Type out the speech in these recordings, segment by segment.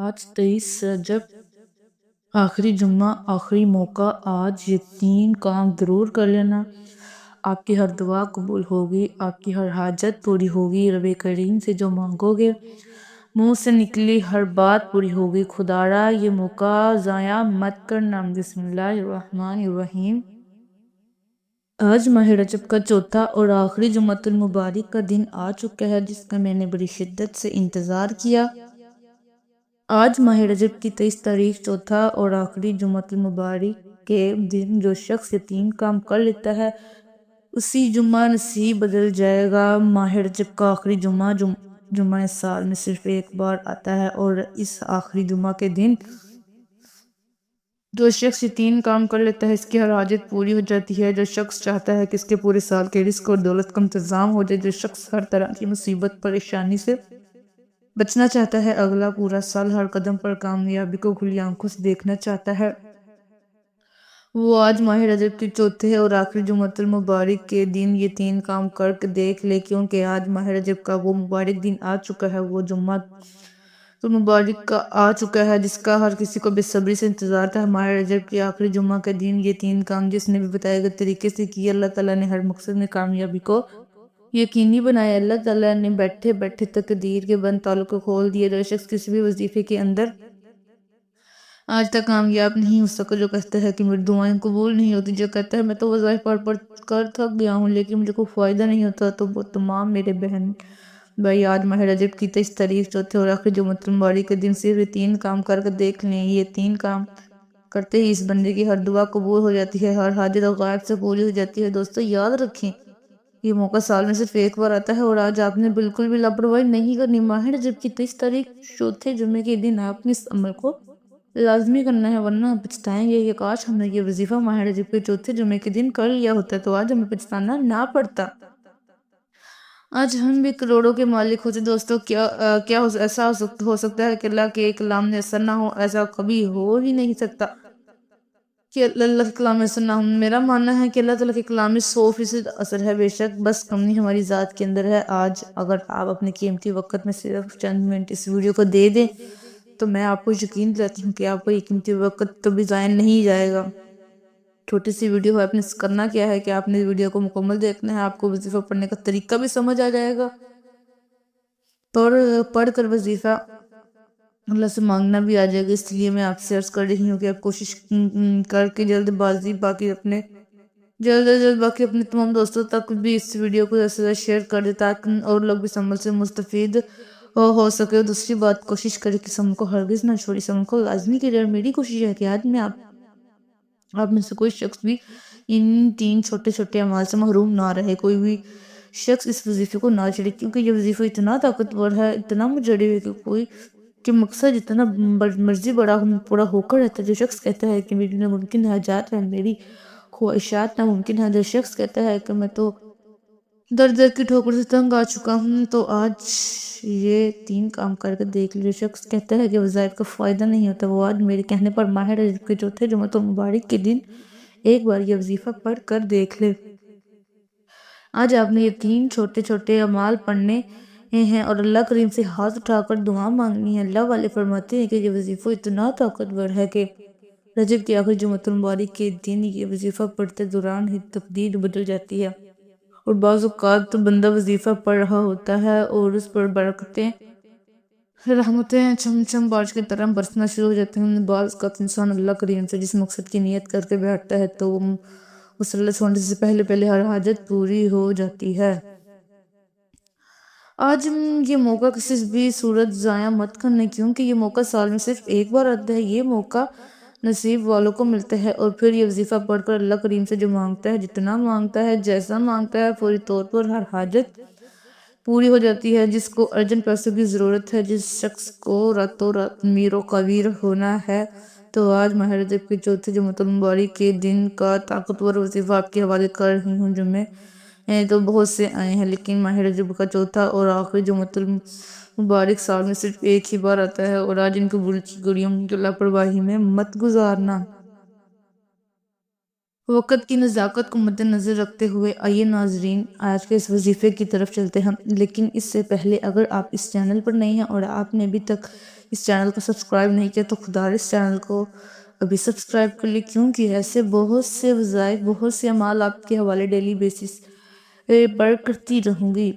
آج 23 رجب آخری جمعہ آخری موقع۔ آج یہ 3 کام ضرور کر لینا، آپ کی ہر دعا قبول ہوگی، آپ کی ہر حاجت پوری ہوگی، رب کریم سے جو مانگو گے منہ سے نکلی ہر بات پوری ہوگی۔ خدارا یہ موقع ضائع مت کرنا۔ بسم اللہ الرحمن الرحیم۔ آج ماہ رجب کا چوتھا اور آخری جمعۃ المبارک کا دن آ چکا ہے، جس کا میں نے بڑی شدت سے انتظار کیا۔ آج ماہ رجب کی 23 تاریخ چوتھا اور آخری جمعۃ المبارک کے دن جو شخص یہ 3 کام کر لیتا ہے اسی جمعہ نصیب بدل جائے گا۔ ماہ رجب کا آخری جمعہ سال میں صرف ایک بار آتا ہے، اور اس آخری جمعہ کے دن جو شخص یہ 3 کام کر لیتا ہے اس کی ہر حاجت پوری ہو جاتی ہے۔ جو شخص چاہتا ہے کہ اس کے پورے سال کے رزق اور دولت کا انتظام ہو جائے، جو شخص ہر طرح کی مصیبت پریشانی سے بچنا چاہتا ہے، اگلا پورا سال ہر قدم پر کامیابی کو کھلی آنکھوں سے دیکھنا چاہتا ہے، وہ آج ماہ رجب کے چوتھے اور آخری جمعۃ المبارک کے دن یہ 3 کام کر کے دیکھ لے، کیونکہ آج ماہ رجب کا وہ مبارک دن آ چکا ہے، وہ جمعۃ المبارک کا آ چکا ہے جس کا ہر کسی کو بے صبری سے انتظار تھا۔ ماہ رجب کے آخری جمعہ کے دن یہ 3 کام جس نے بھی بتائے گئے طریقے سے کیے، اللہ تعالیٰ نے ہر مقصد میں کامیابی کو یقینی بنایا۔ اللہ تعالیٰ نے بیٹھے بیٹھے تقدیر کے بند تالوں کو کھول دیا۔ جو شخص کسی بھی وظیفے کے اندر آج تک کامیاب نہیں ہو سکا، جو کہتا ہے کہ میری دعائیں قبول نہیں ہوتی، جو کہتا ہے میں تو وظائف پڑھ کر تھک گیا ہوں لیکن مجھے کوئی فائدہ نہیں ہوتا، تو وہ تمام میرے بہن بھائی آج ماہ رجب کی 23 تاریخ چوتھے اور آخری جمعۃ المبارک کے دن صرف یہ 3 کام کر کے دیکھ لیں۔ یہ 3 کام کرتے ہی اس بندے کی ہر دعا قبول ہو جاتی ہے، ہر حاجت غائب سے پوری ہو جاتی ہے۔ دوستو یاد رکھیں، یہ موقع سال میں صرف ایک بار آتا ہے، اور آج آپ نے بالکل بھی لاپرواہی نہیں کرنی۔ ماہ رجب کی 23 تاریخ چوتھے جمعے کے دن آپ نے اس عمل کو لازمی کرنا ہے، ورنہ پچھتائیں گے کہ کاش ہم نے یہ وظیفہ ماہ رجب کے چوتھے جمعے کے دن کر لیا ہوتا تو آج ہمیں پچھتانا نہ پڑتا، آج ہم بھی کروڑوں کے مالک ہوتے۔ دوستو کیا ایسا ہو سکتا ہے کہ اللہ کے کلام میں اثر نہ ہو؟ ایسا کبھی ہو ہی نہیں سکتا کہ اللہ کے کلام میں اثر نہ ہو۔ میرا ماننا ہے کہ اللہ تعالیٰ کے کلام میں 100% اثر ہے، بے شک بس کمی ہماری ذات کے اندر ہے۔ آج اگر آپ اپنے قیمتی وقت میں صرف چند منٹ اس ویڈیو کو دے دیں تو میں آپ کو یقین دلاتی ہوں کہ آپ کا یہ قیمتی وقت کبھی ضائع نہیں جائے گا۔ چھوٹی سی ویڈیو ہے، آپ نے کرنا کیا ہے کہ آپ نے ویڈیو کو مکمل دیکھنا ہے، آپ کو وظیفہ پڑھنے کا طریقہ بھی سمجھ آ جائے گا، پڑھ کر وظیفہ اللہ سے مانگنا بھی آ جائے گا۔ اس لیے میں آپ سے عرض کر رہی ہوں کہ آپ کوشش کر کے جلد باقی اپنے تمام دوستوں تک بھی اس ویڈیو کو زیادہ سے زیادہ شیئر کر دیں تاکہ اور لوگ بھی اس عمل سے مستفید ہو سکے۔ دوسری بات، کوشش کرے کہ اس عمل کو ہرگز نہ چھوڑی، اس عمل کو لازمی کرے، اور میری کوشش ہے کہ آج میں آپ میں سے کوئی شخص بھی ان 3 چھوٹے چھوٹے اعمال سے محروم نہ رہے، کوئی بھی شخص اس وظیفے کو نہ چھڑے، کیونکہ یہ وظیفہ اتنا طاقتور ہے، اتنا مجرب ہے کہ مقصد جتنا مرضی بڑا پورا ہو کر رہتا ہے۔ جو شخص کہتا ہے کہ میری ناممکن حاجات ہیں، میری خواہشات ناممکن ہیں، جو شخص کہتا ہے کہ میں تو در در کی ٹھوکر سے تنگ آ چکا ہوں، تو آج یہ 3 کام کر کے دیکھ لے۔ جو شخص کہتا ہے کہ وظائف کا فائدہ نہیں ہوتا، وہ آج میرے کہنے پر ماہ رجب کے چوتھے جمعۃ المبارک کے دن ایک بار یہ وظیفہ پڑھ کر دیکھ لے۔ آج آپ نے یہ 3 چھوٹے چھوٹے اعمال پڑھنے ہیں اور اللہ کریم سے ہاتھ اٹھا کر دعا مانگنی ہے۔ اللہ والے فرماتے ہیں کہ یہ وظیفہ اتنا طاقتور ہے کہ رجب کے آخری جمعۃ المبارک کے دن یہ وظیفہ پڑھتے دوران ہی تقدیر بدل جاتی ہے، اور بعض اوقات تو بندہ وظیفہ پڑھ رہا ہوتا ہے اور اس پر برکتیں رحمتیں چھم چھم بارش کی طرح برسنا شروع ہو جاتے ہیں۔ بعض اوقات انسان اللہ کریم سے جس مقصد کی نیت کر کے بیٹھتا ہے تو وہ مسلط ہونے سے پہلے ہر حاجت پوری ہو جاتی ہے۔ آج یہ موقع کسی بھی صورت ضائع مت کرنے، کیونکہ یہ موقع سال میں صرف ایک بار آتا ہے۔ یہ موقع نصیب والوں کو ملتا ہے، اور پھر یہ وظیفہ پڑھ کر اللہ کریم سے جو مانگتا ہے، جتنا مانگتا ہے، جیسا مانگتا ہے، فوری طور پر ہر حاجت پوری ہو جاتی ہے۔ جس کو ارجنٹ پیسوں کی ضرورت ہے، جس شخص کو راتوں رات امیر و قویر ہونا ہے، تو آج ماہ رجب کے چوتھے جمعۃ المبارک کے دن کا طاقتور وظیفہ آپ کے حوالے کر رہی ہوں۔ جمعے تو بہت سے آئے ہیں، لیکن ماہ رجب کا چوتھا اور آخری جمعۃ المبارک سال میں صرف ایک ہی بار آتا ہے، اور آج ان قبول کی گھڑیوں کی لاپرواہی میں مت گزارنا۔ وقت کی نزاکت کو مد نظر رکھتے ہوئے آئیے ناظرین آج کے اس وظیفے کی طرف چلتے ہیں، لیکن اس سے پہلے اگر آپ اس چینل پر نہیں ہیں اور آپ نے ابھی تک اس چینل کو سبسکرائب نہیں کیا تو خدا اس چینل کو ابھی سبسکرائب کر لی، کیونکہ ایسے بہت سے وظائف، بہت سے اعمال آپ کے حوالے ڈیلی بیسس پر کرتی رہوں گی۔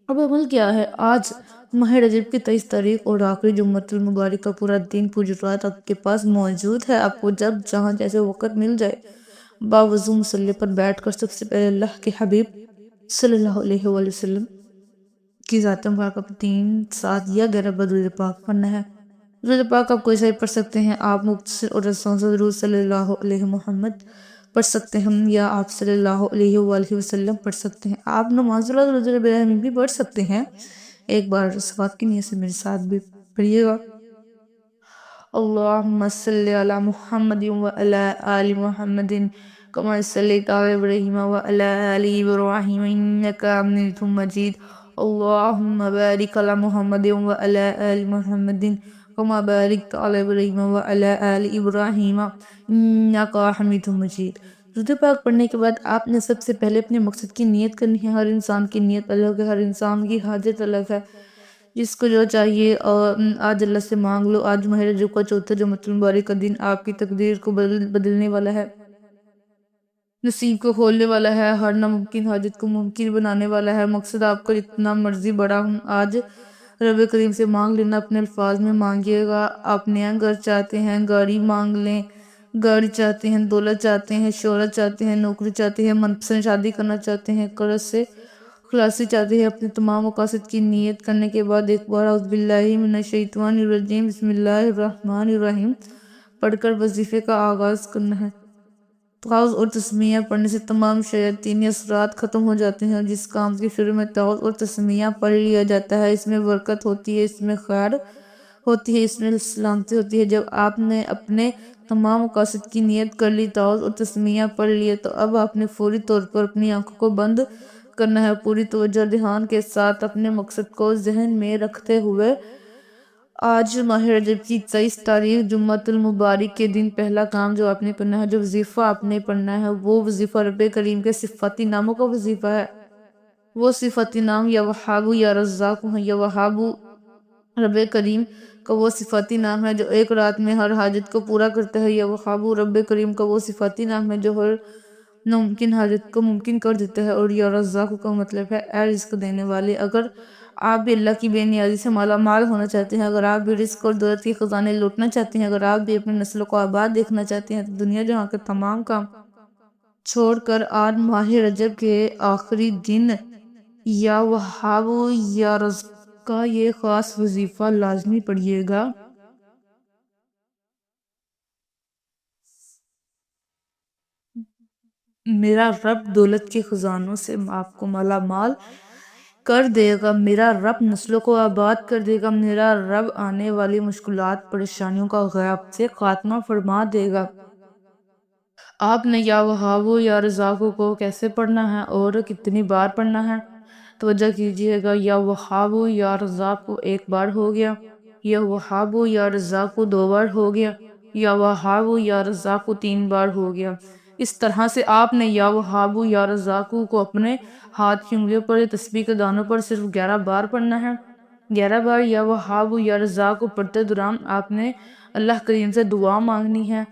اب عمل کیا ہے؟ آج ماہ رجب کی 23 تاریخ اور آخری جمعۃ المبارک کا پورا دن پوری رات آپ کے پاس موجود ہے۔ آپ کو جب جہاں جیسے وقت مل جائے باوضو مصلی پر بیٹھ کر سب سے پہلے اللہ کے حبیب صلی اللہ علیہ وآلہ وسلم کی ذات مبارکہ پر 3، 7 یا 11 بار درود پاک پڑھنا ہے۔ درود پاک آپ کوئی سا بھی پڑھ سکتے ہیں، آپ مختصر اور آسان سے درود صلی اللہ علیہ محمد پڑھ سکتے ہیں، یا آپ صلی اللہ علیہ وآلہ وسلم پڑھ سکتے ہیں۔ آپ نماز اللہ درود ابراہیمی بھی پڑھ سکتے ہیں۔ ایک بار ثواب کی نیت سے میرے ساتھ بھی پڑھیے گا۔ اللہم صلی علی محمد وعلی آل محمد کما صلیت علی ابراہیم وعلی آل ابراہیم انک حمید مجید۔ اللہم بارک علی محمد وعلی آل محمد کما بارکت علی ابراہیم وعلی آل ابراہیم انک حمید مجید۔ درود پاک پڑھنے کے بعد آپ نے سب سے پہلے اپنے مقصد کی نیت کرنی ہے۔ ہر انسان کی نیت الگ ہے، ہر انسان کی حاجت الگ ہے، جس کو جو چاہیے اور آج اللہ سے مانگ لو۔ آج ماہ رجب کا چوتھا جمعۃ المبارک کا دن آپ کی تقدیر کو بدلنے والا ہے، نصیب کو کھولنے والا ہے، ہر ناممکن حاجت کو ممکن بنانے والا ہے۔ مقصد آپ کا جتنا مرضی بڑا ہوں، آج رب کریم سے مانگ لینا، اپنے الفاظ میں مانگیے گا۔ آپ نیا گھر چاہتے ہیں، گاڑی مانگ لیں، گاڑی چاہتے ہیں، دولت چاہتے ہیں، شہرت چاہتے ہیں، نوکری چاہتے ہیں، من پسند شادی کرنا چاہتے ہیں، قرض سے خلاصی چاہتے ہیں، اپنے تمام مقاصد کی نیت کرنے کے بعد ایک بار اعوذ باللہ من الشیطان الرجیم بسم اللہ الرحمن الرحیم پڑھ کر وظیفے کا آغاز کرنا ہے۔ تعوذ اور تسمیہ پڑھنے سے تمام شیاطینی اثرات ختم ہو جاتے ہیں، اور جس کام کے شروع میں تعوذ اور تسمیہ پڑھ لیا جاتا ہے اس میں برکت ہوتی ہے، اس میں خیر ہوتی ہے، اس میں سلامتی ہوتی ہے۔ جب آپ نے اپنے تمام مقاصد کی نیت کر لی، تعوذ اور تسمیہ پڑھ لیے، تو اب آپ نے فوری طور پر اپنی آنکھوں کو بند کرنا ہے۔ پوری توجہ دھیان کے ساتھ اپنے مقصد کو ذہن میں رکھتے ہوئے آج ماہ رجب کی 23 تاریخ جمعۃ المبارک کے دن پہلا کام جو آپ نے کرنا ہے، جو وظیفہ آپ نے پڑھنا ہے، وہ وظیفہ رب کریم کے صفاتی ناموں کا وظیفہ ہے۔ وہ صفاتی نام یا وہاب یا رزاق ہیں۔ یا وہاب رب کریم کا وہ صفاتی نام ہے جو ایک رات میں ہر حاجت کو پورا کرتا ہے۔ یا وہاب رب کریم کا وہ صفاتی نام ہے جو ہر ناممکن حاجت کو ممکن کر دیتا ہے۔ اور یا رزاق کا مطلب ہے اے رزق دینے والے۔ اگر آپ بھی اللہ کی بے نیازی سے مالا مال ہونا چاہتے ہیں، اگر آپ بھی رزق اور دولت کے خزانے لوٹنا چاہتے ہیں، اگر آپ بھی اپنے نسلوں کو آباد دیکھنا چاہتے ہیں، تو دنیا جہاں کے تمام کام چھوڑ کر آج ماہ رجب کے آخری دن یا وہاب یا رزاق کا یہ خاص وظیفہ لازمی پڑھیے گا۔ میرا رب دولت کے خزانوں سے آپ کو مالا مال کر دے گا، میرا رب نسلوں کو آباد کر دے گا، میرا رب آنے والی مشکلات پریشانیوں کا غیب سے خاتمہ فرما دے گا۔ آپ نے یا وہاب یا رزاق کو کیسے پڑھنا ہے اور کتنی بار پڑھنا ہے؟ توجہ کیجئے گا۔ یا وہاب یا رزاق ایک بار ہو گیا، یا وہاب یا رزاق 2 بار ہو گیا، یا وہاب یا رزاق 3 بار ہو گیا۔ اس طرح سے آپ نے یا وہاب یا رزاق کو اپنے ہاتھ کی انگلیوں پر یا تسبیح کے دانوں پر صرف 11 بار پڑھنا ہے۔ 11 بار یا وہاب یا رزاق کو پڑھتے دوران آپ نے اللہ کریم سے دعا مانگنی ہے۔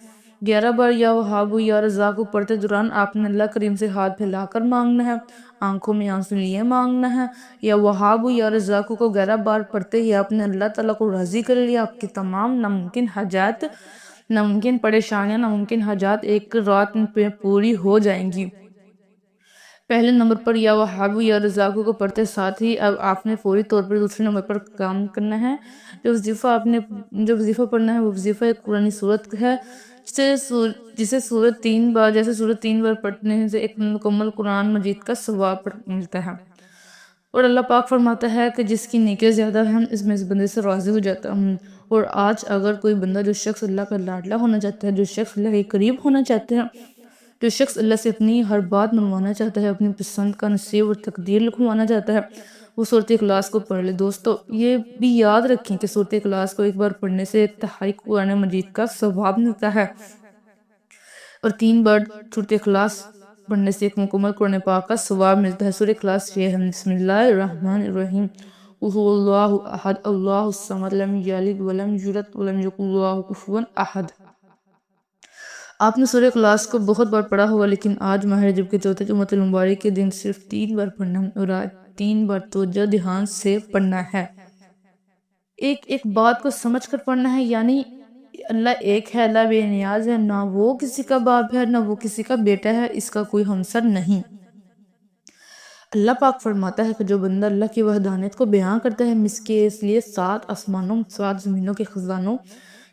11 بار یا وہاب یا رزاق کو پڑھتے دوران آپ نے اللہ کریم سے ہاتھ پھیلا کر مانگنا ہے، آنکھوں میں آنسو لیے مانگنا ہے۔ یا وہاب یا رزاق کو 11 بار پڑھتے ہی آپ نے اللہ تعالیٰ کو راضی کر لیا، آپ کی تمام ناممکن حاجات، ناممکن پریشانیاں، ناممکن حاجات ایک رات میں پوری ہو جائیں گی۔ پہلے نمبر پر یا وہاب یا رزاق کو پڑھتے ساتھ ہی اب آپ نے فوری طور پر دوسرے نمبر پر کام کرنا ہے۔ جو وظیفہ پڑھنا ہے وہ وظیفہ ایک قرآنی صورت ہے، جسے سورت 3 بار پڑھنے سے ایک مکمل قرآن مجید کا ثواب ملتا ہے۔ اور اللہ پاک فرماتا ہے کہ جس کی نیکیاں زیادہ ہیں اس میں اس بندے سے راضی ہو جاتا ہوں۔ اور آج اگر کوئی بندہ، جو شخص اللہ کا لاڈلا ہونا چاہتا ہے، جو شخص اللہ کے قریب ہونا چاہتا ہے، جو شخص اللہ سے اپنی ہر بات منوانا چاہتا ہے، اپنی پسند کا نصیب اور تقدیر لکھوانا چاہتا ہے، وہ سورۃ اخلاص کو پڑھ لے۔ دوستو یہ بھی یاد رکھیں کہ سورۃ اخلاص کو ایک بار پڑھنے سے ایک تہائی قرآن مجید کا ثواب ملتا ہے، اور 3 بار سورۃ اخلاص پڑھنے سے ایک مکمل قرآن پاک کا ثواب ملتا ہے۔ سورۃ اخلاص یہ ہے: بسم اللہ الرحمن الرحیم هو اللہ احد اللہ الصمد لم یلد ولم یولد ولم یکن له کفوا احد۔ آپ نے سورہ اخلاص کو بہت بار پڑھا ہوا، لیکن آج ماہ رجب کے چوتھے جمعۃ المبارک کے دن صرف 3 بار پڑھنا ہے، اور آج 3 بار توجہ دھیان سے پڑھنا ہے۔ ایک ایک بات کو سمجھ کر پڑھنا ہے، یعنی اللہ ایک ہے، اللہ بے نیاز ہے، نہ وہ کسی کا باپ ہے، نہ وہ کسی کا بیٹا ہے، اس کا کوئی ہمسر نہیں۔ اللہ پاک فرماتا ہے کہ جو بندہ اللہ کی وحدانیت کو بیان کرتا ہے، اس لیے 7 آسمانوں 7 زمینوں کے خزانوں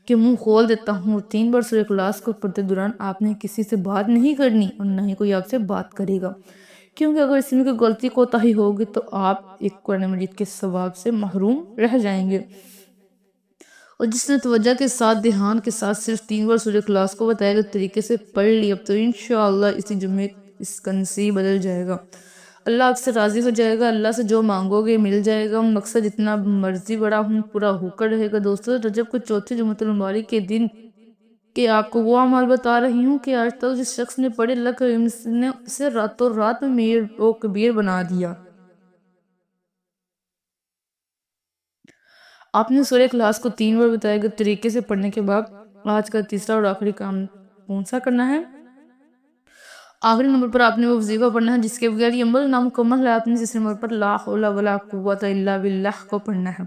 کے منہ کھول دیتا ہوں۔ اور 3 بار سورہ اخلاص کو پڑھتے دوران آپ نے کسی سے بات نہیں کرنی، اور نہ ہی کوئی آپ سے بات کرے گا، کیونکہ اگر اس میں کوئی غلطی کوتاہی ہوگی تو آپ ایک قرآن مجید کے ثواب سے محروم رہ جائیں گے۔ اور جس نے توجہ کے ساتھ دھیان کے ساتھ صرف 3 بار سورہ اخلاص کو بتائے گئے طریقے سے پڑھ لی، اب تو انشاءاللہ اسی جمعے اس کا نصیب بدل جائے گا، اللہ آپ سے راضی ہو جائے گا، اللہ سے جو مانگو گے مل جائے گا، مقصد جتنا مرضی بڑا ہوں پورا ہو کر رہے گا۔ دوستو، رجب کو چوتھے جمعۃ المبارک کے دن کہ آپ کو وہ اعمال بتا رہی ہوں کہ آج تک جس شخص نے پڑھے، اللہ کریم نے اسے راتوں رات میں میر و کبیر بنا دیا۔ آپ نے سورہ اخلاص کو 3 بار بتائے گئے طریقے سے پڑھنے کے بعد آج کا تیسرا اور آخری کام کون سا کرنا ہے؟ آخری نمبر پر آپ نے وہ وظیفہ پڑھنا ہے جس کے بغیر یہ عمل نامکمل ہے۔ آپ نے تیسرے نمبر پر لا حول ولا قوت الا باللہ کو پڑھنا ہے۔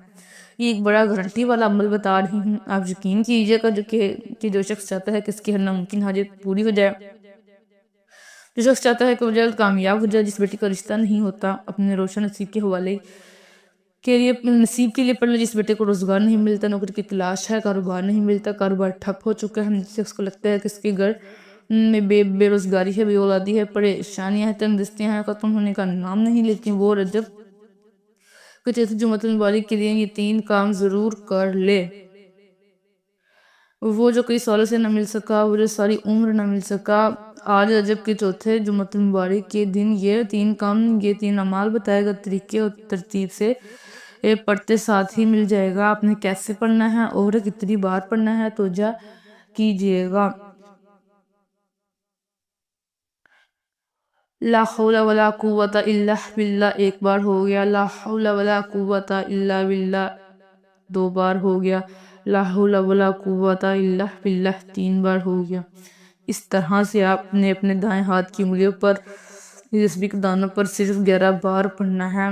یہ ایک بڑا گارنٹی والا عمل بتا رہی ہوں، آپ یقین کیجئے گا کہ جو شخص چاہتا ہے کہ اس کی ہر ناممکن حاجت پوری ہو جائے، جو شخص چاہتا ہے کہ وہ جلد کامیاب ہو جائے، جس بیٹی کا رشتہ نہیں ہوتا، اپنے روشن نصیب کے حوالے کے لیے نصیب کے لیے پڑھ لیں، جس بیٹے کو روزگار نہیں ملتا، نوکری کی تلاش ہے، کاروبار نہیں ملتا، کاروبار ٹھپ ہو چکا ہے، جس شخص کو لگتا ہے کہ اس کے گھر میں بے روزگاری ہے، بے اولادی ہے، پریشانیاں ہیں، تنگ دستیاں ہیں، ختم ہونے کا نام نہیں لیتی، وہ رجب کے چوتھے جمعۃ المبارک کے لیے یہ 3 کام ضرور کر لے۔ وہ جو کئی سالوں سے نہ مل سکا، وہ جو ساری عمر نہ مل سکا، آج رجب کے چوتھے جمعۃ المبارک کے دن یہ 3 کام، یہ 3 اعمال بتائے گا طریقے اور ترتیب سے پڑھتے ساتھ ہی مل جائے گا۔ آپ نے کیسے پڑھنا ہے اور کتنی بار پڑھنا ہے توجہ کیجئے گا۔ لا حول ولا قوت الا باللہ 1 بار ہو گیا، لا حول ولا قوت الا باللہ 2 بار ہو گیا، لا حول ولا قوت الا باللہ 3 بار ہو گیا۔ اس طرح سے آپ نے اپنے دائیں ہاتھ کی انگلیوں پر تسبیح کے دانوں پر صرف 11 بار پڑھنا ہے۔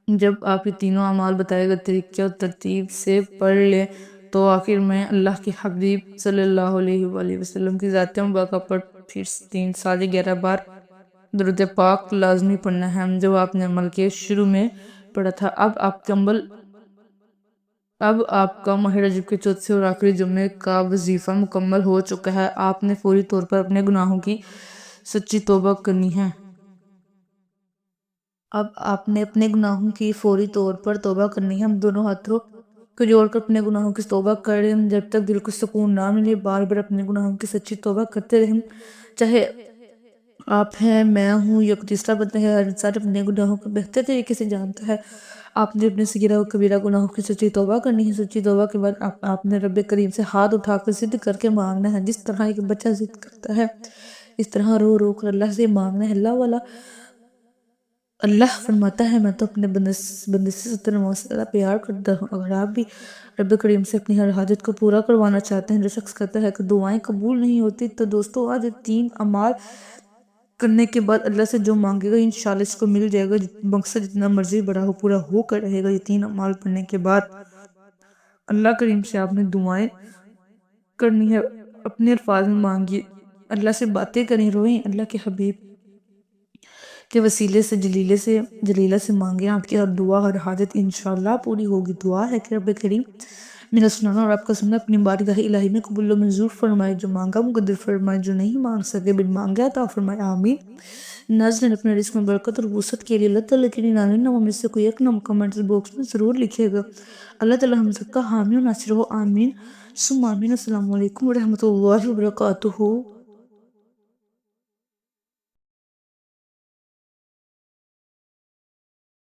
جب آپ یہ تینوں اعمال بتائے گئے طریقے اور ترتیب سے پڑھ لیں تو آخر میں اللہ کے حبیب صلی اللہ علیہ وآلہ وسلم کی ذات مبارکہ پر پھر 3 سال 11 بار درود پاک لازمی پڑھنا ہے، جو آپ نے عمل کے شروع میں پڑھا تھا۔ اب آپ کا ماہ رجب کے چوتھے اور آخری جمعے کا وظیفہ مکمل ہو چکا ہے۔ آپ نے فوری طور پر اپنے گناہوں کی سچی توبہ کرنی ہے۔ اب آپ نے اپنے گناہوں کی فوری طور پر توبہ کرنی ہے۔ ہم دونوں ہاتھوں کو جوڑ کر اپنے گناہوں کی توبہ کر رہے ہیں، جب تک دل کو سکون نہ ملے بار بار اپنے گناہوں کی سچی توبہ کرتے رہیں، چاہے آپ ہیں، میں ہوں یا کوئی تیسرا بندہ ہے، ہر انسان اپنے گناہوں کو بہتر طریقے سے جانتا ہے۔ آپ نے اپنے صغیرہ و کبیرہ گناہوں کی سچی توبہ کرنی ہے۔ سچی توبہ کے بعد آپ نے رب کریم سے ہاتھ اٹھا کر ضد کر کے مانگنا ہے، جس طرح ایک بچہ ضد کرتا ہے اس طرح رو رو کر اللہ سے مانگنا ہے۔ اللہ فرماتا ہے میں تو اپنے بندے سے 70 پیار کرتا ہوں۔ اگر آپ بھی رب کریم سے اپنی ہر حاجت کو پورا کروانا چاہتے ہیں، جو شخص کہتا ہے کہ دعائیں قبول نہیں ہوتی، تو دوستو آج 3 اعمال کرنے کے بعد اللہ سے جو مانگے گا انشاءاللہ اس کو مل جائے گا، مقصد جتنا مرضی بڑا ہو پورا ہو کر رہے گا۔ یہ 3 اعمال پڑھنے کے بعد اللہ کریم سے آپ نے دعائیں کرنی ہے، اپنے الفاظ میں مانگیے، اللہ سے باتیں کریں، روئیں، اللہ کے حبیب کے وسیلے سے جلیلہ سے مانگیں، آپ کی ہر دعا ہر حاجت انشاءاللہ پوری ہوگی۔ دعا ہے کہ رب کریم میرا سنانا اور آپ کا سننا اپنی بارگاہ الہی میں قبول و منظور فرمائے، جو مانگا مقدر فرمائے، جو نہیں مانگ سکے بن مانگے عطا فرمائے، آمین۔ ناظرین، اپنے رزق میں برکت اور وسعت کے لیے اللہ تعالیٰ کے 99 ناموں میں سے کوئی ایک نام کمنٹ باکس میں ضرور لکھے گا۔ اللہ تعالیٰ ہم سب کا حامی و ناصر ہو، آمین ثم آمین۔ السلام علیکم ورحمۃ اللہ وبرکاتہ۔